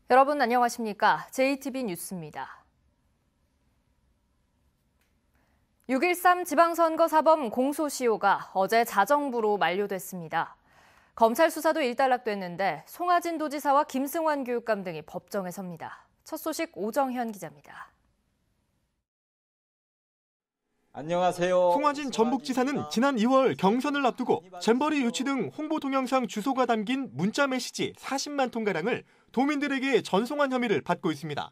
여러분 안녕하십니까? JTB 뉴스입니다. 6.13 지방선거 사범 공소시효가 어제 자정부로 만료됐습니다. 검찰 수사도 일단락됐는데 송하진 도지사와 김승환 교육감 등이 법정에 섭니다. 첫 소식 오정현 기자입니다. 안녕하세요. 송하진 전북지사는 지난 2월 경선을 앞두고 잼버리 유치 등 홍보 동영상 주소가 담긴 문자 메시지 40만 통가량을 도민들에게 전송한 혐의를 받고 있습니다.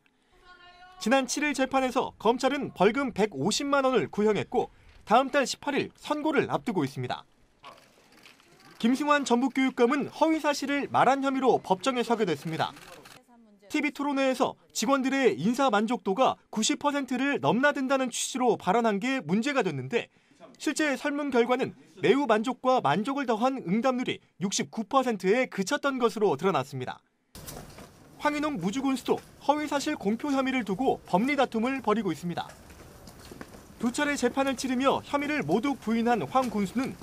지난 7일 재판에서 검찰은 벌금 150만 원을 구형했고 다음 달 18일 선고를 앞두고 있습니다. 김승환 전북교육감은 허위 사실을 말한 혐의로 법정에 서게 됐습니다. TV토론회에서 직원들의 인사 만족도가 90%를 넘나든다는 취지로 발언한 게 문제가 됐는데 실제 설문 결과는 매우 만족과 만족을 더한 응답률이 69%에 그쳤던 것으로 드러났습니다. 황인홍 무주군수도 허위 사실 공표 혐의를 두고 법리 다툼을 벌이고 있습니다. 두 차례 재판을 치르며 혐의를 모두 부인한 황 군수는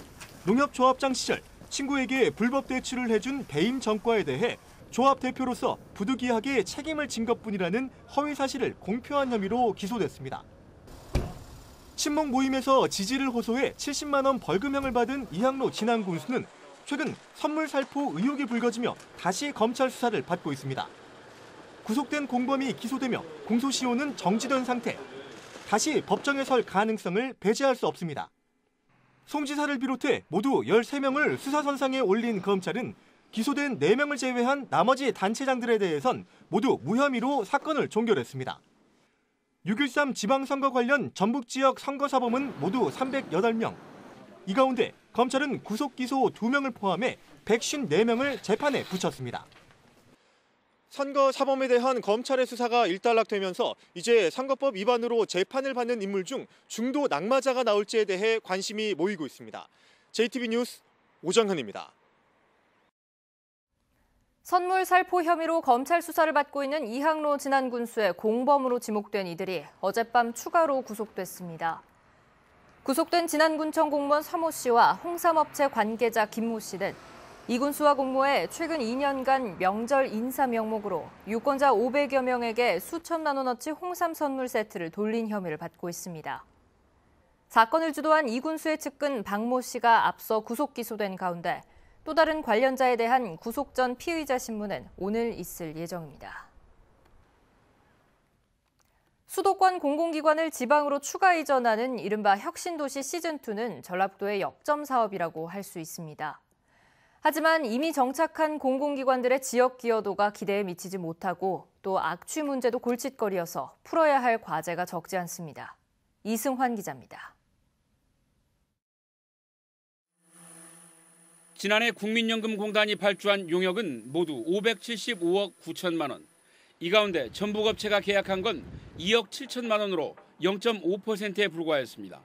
농협조합장 시절 친구에게 불법 대출을 해준 배임 전과에 대해 조합 대표로서 부득이하게 책임을 진 것뿐이라는 허위 사실을 공표한 혐의로 기소됐습니다. 친목 모임에서 지지를 호소해 70만 원 벌금형을 받은 이항로 진안 군수는 최근 선물 살포 의혹이 불거지며 다시 검찰 수사를 받고 있습니다. 구속된 공범이 기소되며 공소시효는 정지된 상태. 다시 법정에 설 가능성을 배제할 수 없습니다. 송 지사를 비롯해 모두 13명을 수사선상에 올린 검찰은 기소된 4명을 제외한 나머지 단체장들에 대해선 모두 무혐의로 사건을 종결했습니다. 6.13 지방선거 관련 전북 지역 선거사범은 모두 308명. 이 가운데 검찰은 구속기소 2명을 포함해 154명을 재판에 붙였습니다. 선거사범에 대한 검찰의 수사가 일단락되면서 이제 선거법 위반으로 재판을 받는 인물 중 중도 낙마자가 나올지에 대해 관심이 모이고 있습니다. JTB 뉴스 오정현입니다. 선물 살포 혐의로 검찰 수사를 받고 있는 이항로 진안 군수의 공범으로 지목된 이들이 어젯밤 추가로 구속됐습니다. 구속된 진안군청 공무원 서모 씨와 홍삼업체 관계자 김모 씨는 이 군수와 공모해 최근 2년간 명절 인사 명목으로 유권자 500여 명에게 수천만 원어치 홍삼 선물 세트를 돌린 혐의를 받고 있습니다. 사건을 주도한 이 군수의 측근 박모 씨가 앞서 구속 기소된 가운데 또 다른 관련자에 대한 구속 전 피의자 신문은 오늘 있을 예정입니다. 수도권 공공기관을 지방으로 추가 이전하는 이른바 혁신도시 시즌2는 전라북도의 역점 사업이라고 할 수 있습니다. 하지만 이미 정착한 공공기관들의 지역 기여도가 기대에 미치지 못하고 또 악취 문제도 골칫거리여서 풀어야 할 과제가 적지 않습니다. 이승환 기자입니다. 지난해 국민연금공단이 발주한 용역은 모두 575억 9천만 원. 이 가운데 전북업체가 계약한 건 2억 7천만 원으로 0.5%에 불과했습니다.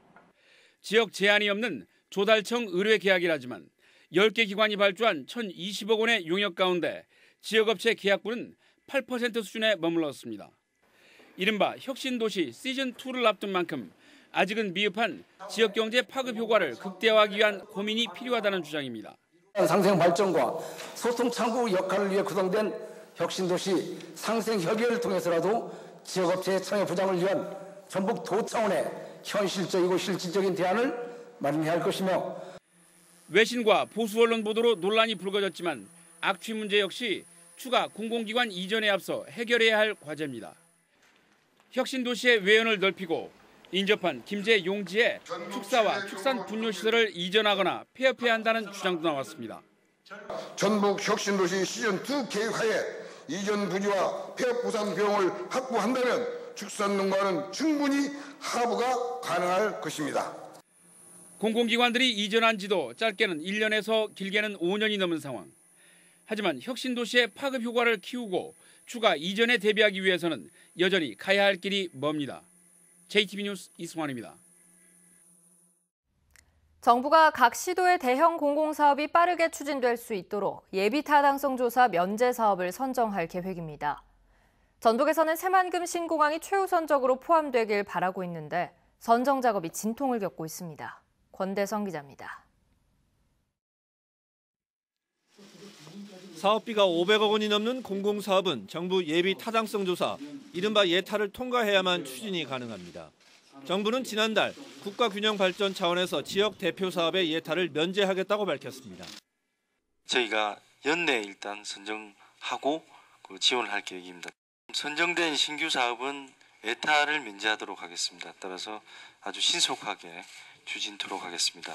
지역 제한이 없는 조달청 의뢰 계약이라지만 10개 기관이 발주한 1,020억 원의 용역 가운데 지역업체 계약분은 8% 수준에 머물렀습니다. 이른바 혁신도시 시즌2를 앞둔 만큼 아직은 미흡한 지역경제 파급 효과를 극대화하기 위한 고민이 필요하다는 주장입니다. 상생 발전과 소통 창구 역할을 위해 구성된 혁신도시 상생협의회를 통해서라도 지역업체의 참여 부담을 위한 전북도 차원의 현실적이고 실질적인 대안을 마련해야 할 것이며 외신과 보수 언론 보도로 논란이 불거졌지만 악취 문제 역시 추가 공공기관 이전에 앞서 해결해야 할 과제입니다. 혁신도시의 외연을 넓히고 인접한 김제 용지에 축사와 축산 분뇨시설을 이전하거나 폐업해야 한다는 주장도 나왔습니다. 전북 혁신도시 시즌2 계획하에 이전 부지와 폐업 부산 비용을 확보한다면 축산농가는 충분히 하부가 가능할 것입니다. 공공기관들이 이전한 지도 짧게는 1년에서 길게는 5년이 넘은 상황. 하지만 혁신도시의 파급 효과를 키우고 추가 이전에 대비하기 위해서는 여전히 가야 할 길이 멉니다. JTB 뉴스 이승환입니다. 정부가 각 시도의 대형 공공사업이 빠르게 추진될 수 있도록 예비타당성 조사 면제 사업을 선정할 계획입니다. 전북에서는 새만금 신공항이 최우선적으로 포함되길 바라고 있는데 선정 작업이 진통을 겪고 있습니다. 권대성 기자입니다. 사업비가 500억 원이 넘는 공공사업은 정부 예비 타당성 조사, 이른바 예타를 통과해야만 추진이 가능합니다. 정부는 지난달 국가균형발전 차원에서 지역 대표 사업의 예타를 면제하겠다고 밝혔습니다. 저희가 연내에 일단 선정하고 지원을 할 계획입니다. 선정된 신규 사업은 예타를 면제하도록 하겠습니다. 따라서 아주 신속하게 추진토록 하겠습니다.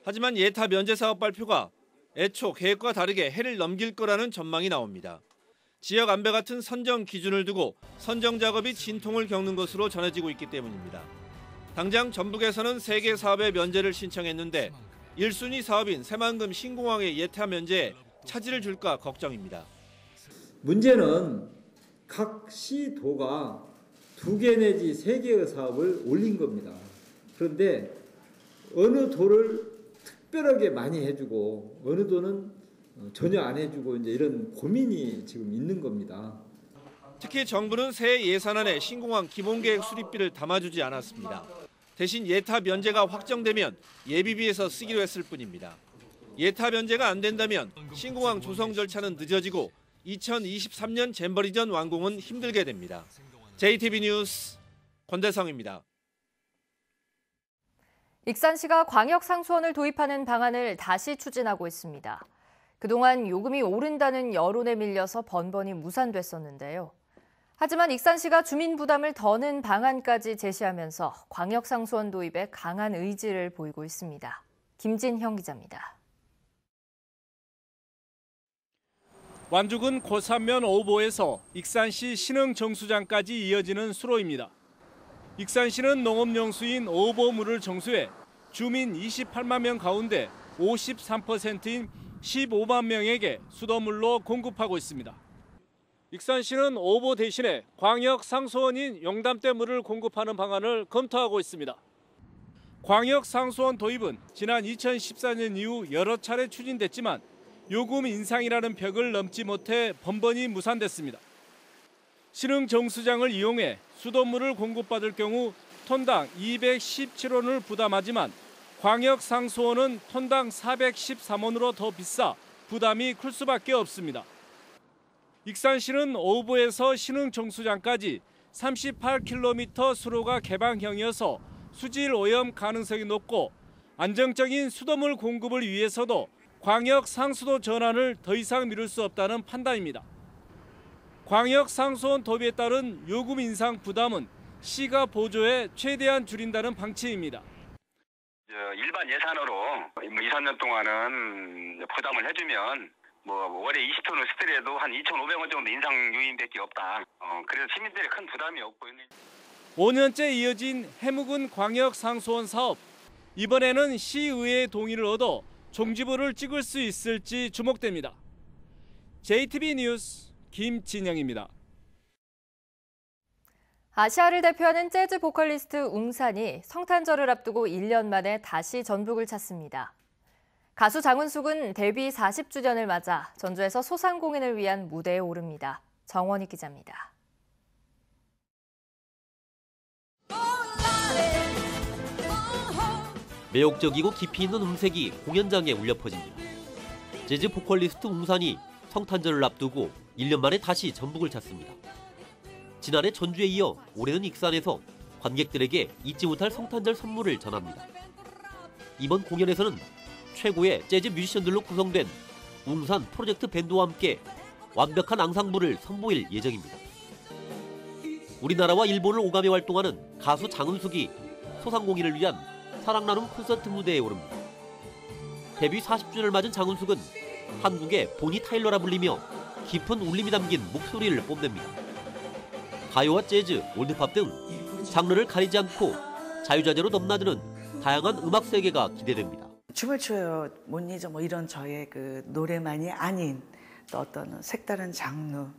하지만 예타 면제 사업 발표가 애초 계획과 다르게 해를 넘길 거라는 전망이 나옵니다. 지역 안배 같은 선정 기준을 두고 선정 작업이 진통을 겪는 것으로 전해지고 있기 때문입니다. 당장 전북에서는 3개 사업의 면제를 신청했는데 1순위 사업인 새만금 신공항의 예타 면제에 차질을 줄까 걱정입니다. 문제는 각 시도가 2개 내지 3개의 사업을 올린 겁니다. 그런데 어느 도를 특별하게 많이 해주고 어느 도는 전혀 안 해주고 이제 이런 고민이 지금 있는 겁니다. 특히 정부는 새 예산안에 신공항 기본계획 수립비를 담아주지 않았습니다. 대신 예타 면제가 확정되면 예비비에서 쓰기로 했을 뿐입니다. 예타 면제가 안 된다면 신공항 조성 절차는 늦어지고 2023년 잼버리 전 완공은 힘들게 됩니다. JTB 뉴스 권대성입니다. 익산시가 광역상수원을 도입하는 방안을 다시 추진하고 있습니다. 그동안 요금이 오른다는 여론에 밀려서 번번이 무산됐었는데요. 하지만 익산시가 주민 부담을 더는 방안까지 제시하면서 광역상수원 도입에 강한 의지를 보이고 있습니다. 김진형 기자입니다. 완죽은 고산면 5보에서 익산시 신흥정수장까지 이어지는 수로입니다. 익산시는 농업용수인 5보물을 정수해 주민 28만 명 가운데 53%인 15만 명에게 수돗물로 공급하고 있습니다. 익산시는 5보 대신에 광역상수원인 용담대 물을 공급하는 방안을 검토하고 있습니다. 광역상수원 도입은 지난 2014년 이후 여러 차례 추진됐지만 요금 인상이라는 벽을 넘지 못해 번번이 무산됐습니다. 신흥정수장을 이용해 수돗물을 공급받을 경우 톤당 217원을 부담하지만 광역상수원은 톤당 413원으로 더 비싸 부담이 클 수밖에 없습니다. 익산시는 오보에서 신흥정수장까지 38km 수로가 개방형이어서 수질 오염 가능성이 높고 안정적인 수돗물 공급을 위해서도 광역 상수도 전환을 더 이상 미룰 수 없다는 판단입니다. 광역 상수원 도입에 따른 요금 인상 부담은 시가 보조해 최대한 줄인다는 방침입니다. 일반 예산으로 2-3년 동안은 부담을 해주면 월에 20톤을 쓰더라도 한 2,500원 정도 인상 요인밖에 없다. 그래서 시민들의 큰 부담이 없고 있는. 5년째 이어진 해묵은 광역 상수원 사업. 이번에는 시의회의 동의를 얻어 종지부를 찍을 수 있을지 주목됩니다. JTB 뉴스 김진영입니다. 아시아를 대표하는 재즈 보컬리스트 웅산이 성탄절을 앞두고 1년 만에 다시 전북을 찾습니다. 가수 장은숙은 데뷔 40주년을 맞아 전주에서 소상공인을 위한 무대에 오릅니다. 정원희 기자입니다. 매혹적이고 깊이 있는 음색이 공연장에 울려 퍼집니다. 재즈 보컬리스트 웅산이 성탄절을 앞두고 1년 만에 다시 전북을 찾습니다. 지난해 전주에 이어 올해는 익산에서 관객들에게 잊지 못할 성탄절 선물을 전합니다. 이번 공연에서는 최고의 재즈 뮤지션들로 구성된 웅산 프로젝트 밴드와 함께 완벽한 앙상블을 선보일 예정입니다. 우리나라와 일본을 오가며 활동하는 가수 장은숙이 소상공인을 위한 사랑 나눔 콘서트 무대에 오릅니다. 데뷔 40주년을 맞은 장은숙은 한국의 보니 타일러라 불리며 깊은 울림이 담긴 목소리를 뽐냅니다. 가요와 재즈, 올드팝 등 장르를 가리지 않고 자유자재로 넘나드는 다양한 음악 세계가 기대됩니다. 춤을 춰요 못 잊어 이런 저의 그 노래만이 아닌 또 어떤 색다른 장르로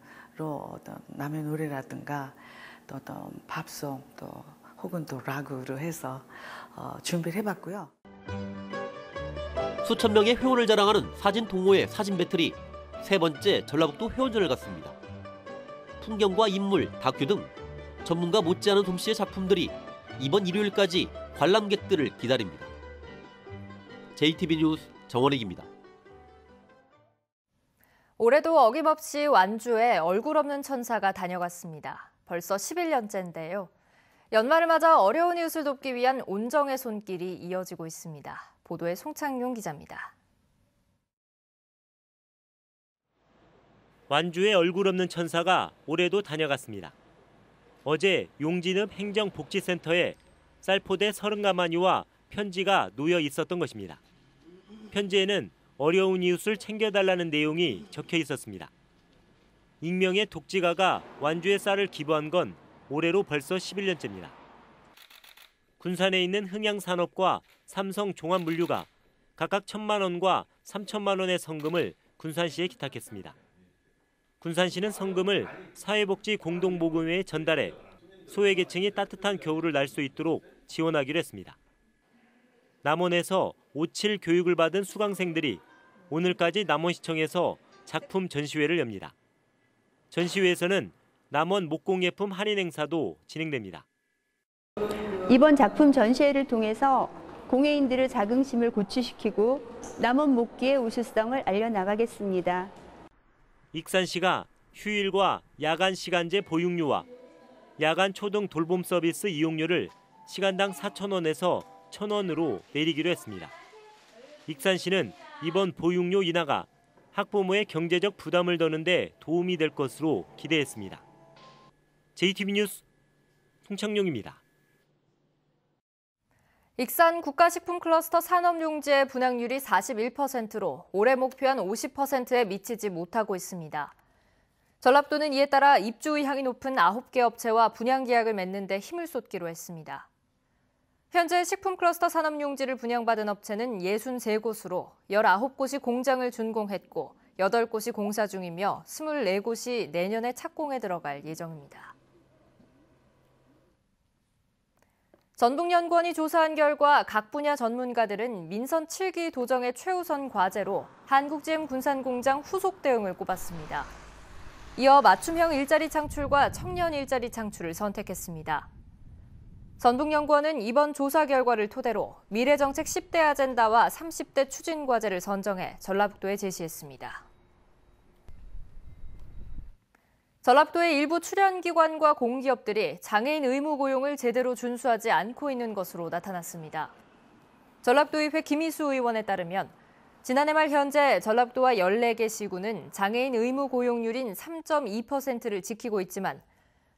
어떤 남의 노래라든가 또 어떤 팝송 또 혹은 또 락으로 해서 준비를 해봤고요. 수천 명의 회원을 자랑하는 사진 동호회 사진 배틀이 세 번째 전라북도 회원전을 갖습니다. 풍경과 인물, 다큐 등 전문가 못지않은 솜씨의 작품들이 이번 일요일까지 관람객들을 기다립니다. JTB 뉴스 정원익입니다. 올해도 어김없이 완주에 얼굴 없는 천사가 다녀갔습니다. 벌써 11년째인데요. 연말을 맞아 어려운 이웃을 돕기 위한 온정의 손길이 이어지고 있습니다. 보도에 송창용 기자입니다. 완주에 얼굴 없는 천사가 올해도 다녀갔습니다. 어제 용진읍 행정복지센터에 쌀포대 30가마니와 편지가 놓여 있었던 것입니다. 편지에는 어려운 이웃을 챙겨달라는 내용이 적혀 있었습니다. 익명의 독지가가 완주에 쌀을 기부한 건 올해로 벌써 11년째입니다. 군산에 있는 흥양산업과 삼성종합물류가 각각 1,000만 원과 3천만 원의 성금을 군산시에 기탁했습니다. 군산시는 성금을 사회복지공동모금회에 전달해 소외계층이 따뜻한 겨울을 날 수 있도록 지원하기로 했습니다. 남원에서 5.7 교육을 받은 수강생들이 오늘까지 남원시청에서 작품 전시회를 엽니다. 전시회에서는 남원 목공예품 할인 행사도 진행됩니다. 이번 작품 전시회를 통해서 공예인들의 자긍심을 고취시키고 남원 목기의 우수성을 알려나가겠습니다. 익산시가 휴일과 야간 시간제 보육료와 야간 초등 돌봄 서비스 이용료를 시간당 4,000원에서 1,000원으로 내리기로 했습니다. 익산시는 이번 보육료 인하가 학부모의 경제적 부담을 더는 데 도움이 될 것으로 기대했습니다. JTB 뉴스 송창용입니다. 익산 국가식품클러스터 산업용지의 분양률이 41%로 올해 목표한 50%에 미치지 못하고 있습니다. 전랍도는 이에 따라 입주 의향이 높은 9개 업체와 분양 계약을 맺는 데 힘을 쏟기로 했습니다. 현재 식품클러스터 산업용지를 분양받은 업체는 63곳으로 19곳이 공장을 준공했고 8곳이 공사 중이며 24곳이 내년에 착공에 들어갈 예정입니다. 전북연구원이 조사한 결과 각 분야 전문가들은 민선 7기 도정의 최우선 과제로 한국GM 군산공장 후속 대응을 꼽았습니다. 이어 맞춤형 일자리 창출과 청년 일자리 창출을 선택했습니다. 전북연구원은 이번 조사 결과를 토대로 미래정책 10대 아젠다와 30대 추진 과제를 선정해 전라북도에 제시했습니다. 전라북도의 일부 출연기관과 공기업들이 장애인 의무 고용을 제대로 준수하지 않고 있는 것으로 나타났습니다. 전라북도의회 김희수 의원에 따르면 지난해 말 현재 전라북도와 14개 시군은 장애인 의무 고용률인 3.2%를 지키고 있지만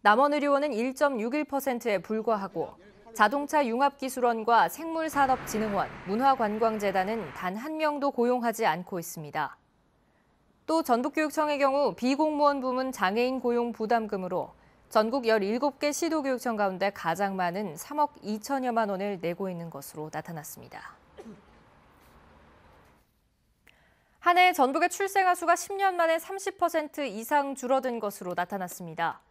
남원의료원은 1.61%에 불과하고 자동차 융합기술원과 생물산업진흥원, 문화관광재단은 단 한 명도 고용하지 않고 있습니다. 또 전북교육청의 경우 비공무원 부문 장애인 고용 부담금으로 전국 17개 시도교육청 가운데 가장 많은 3억 2천여만 원을 내고 있는 것으로 나타났습니다. 한 해 전북의 출생아 수가 10년 만에 30% 이상 줄어든 것으로 나타났습니다.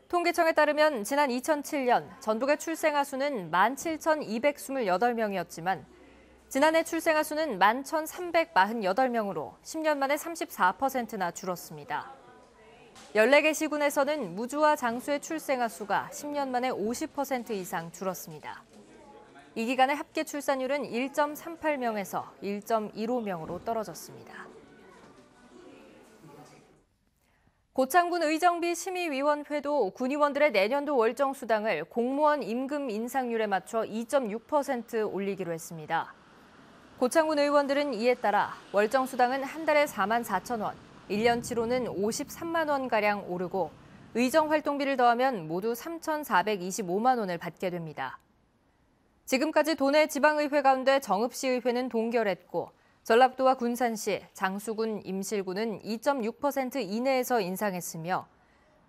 통계청에 따르면 지난 2007년 전북의 출생아 수는 17,228명이었지만 지난해 출생아 수는 11,348명으로 10년 만에 34%나 줄었습니다. 14개 시군에서는 무주와 장수의 출생아 수가 10년 만에 50% 이상 줄었습니다. 이 기간의 합계 출산율은 1.38명에서 1.15명으로 떨어졌습니다. 고창군 의정비 심의위원회도 군의원들의 내년도 월정 수당을 공무원 임금 인상률에 맞춰 2.6% 올리기로 했습니다. 고창군 의원들은 이에 따라 월정 수당은 한 달에 44,000원, 1년치로는 53만 원가량 오르고 의정 활동비를 더하면 모두 3,425만 원을 받게 됩니다. 지금까지 도내 지방의회 가운데 정읍시의회는 동결했고 전라북도와 군산시, 장수군, 임실군은 2.6% 이내에서 인상했으며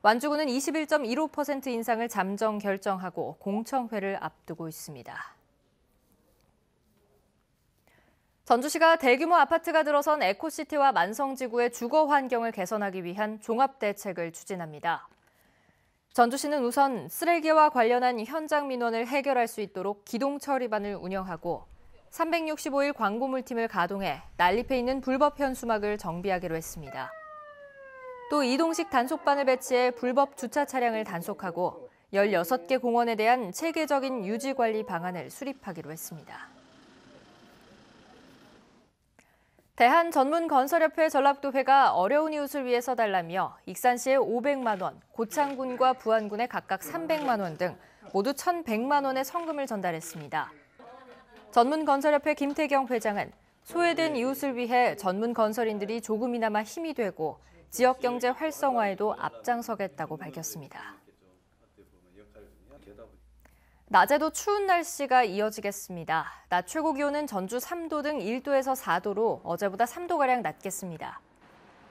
완주군은 21.15% 인상을 잠정 결정하고 공청회를 앞두고 있습니다. 전주시가 대규모 아파트가 들어선 에코시티와 만성지구의 주거 환경을 개선하기 위한 종합대책을 추진합니다. 전주시는 우선 쓰레기와 관련한 현장 민원을 해결할 수 있도록 기동 처리반을 운영하고 365일 광고물팀을 가동해 난립해 있는 불법 현수막을 정비하기로 했습니다. 또 이동식 단속반을 배치해 불법 주차 차량을 단속하고 16개 공원에 대한 체계적인 유지관리 방안을 수립하기로 했습니다. 대한전문건설협회 전라도회가 어려운 이웃을 위해 써달라며 익산시에 500만 원, 고창군과 부안군에 각각 300만 원 등 모두 1,100만 원의 성금을 전달했습니다. 전문건설협회 김태경 회장은 소외된 이웃을 위해 전문건설인들이 조금이나마 힘이 되고 지역경제 활성화에도 앞장서겠다고 밝혔습니다. 낮에도 추운 날씨가 이어지겠습니다. 낮 최고 기온은 전주 3도 등 1도에서 4도로 어제보다 3도가량 낮겠습니다.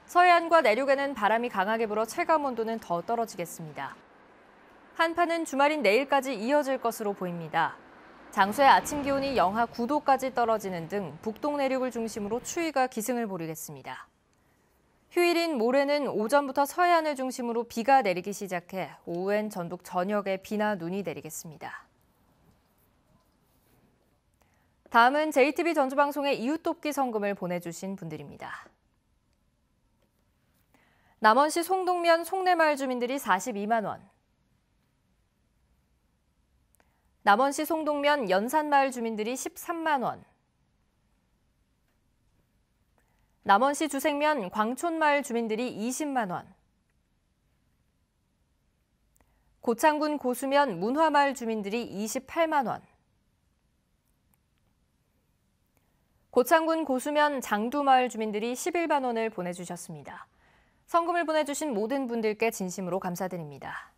서해안과 내륙에는 바람이 강하게 불어 체감온도는 더 떨어지겠습니다. 한파는 주말인 내일까지 이어질 것으로 보입니다. 장수의 아침 기온이 영하 9도까지 떨어지는 등 북동 내륙을 중심으로 추위가 기승을 부리겠습니다. 휴일인 모레는 오전부터 서해안을 중심으로 비가 내리기 시작해 오후엔 전북 전역에 비나 눈이 내리겠습니다. 다음은 JTB 전주방송에 이웃돕기 성금을 보내주신 분들입니다. 남원시 송동면 송내마을 주민들이 42만 원, 남원시 송동면 연산마을 주민들이 13만 원, 남원시 주생면 광촌마을 주민들이 20만 원, 고창군 고수면 문화마을 주민들이 28만 원, 고창군 고수면 장두마을 주민들이 11만 원을 보내주셨습니다. 성금을 보내주신 모든 분들께 진심으로 감사드립니다.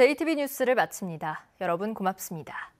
JTB 뉴스를 마칩니다. 여러분 고맙습니다.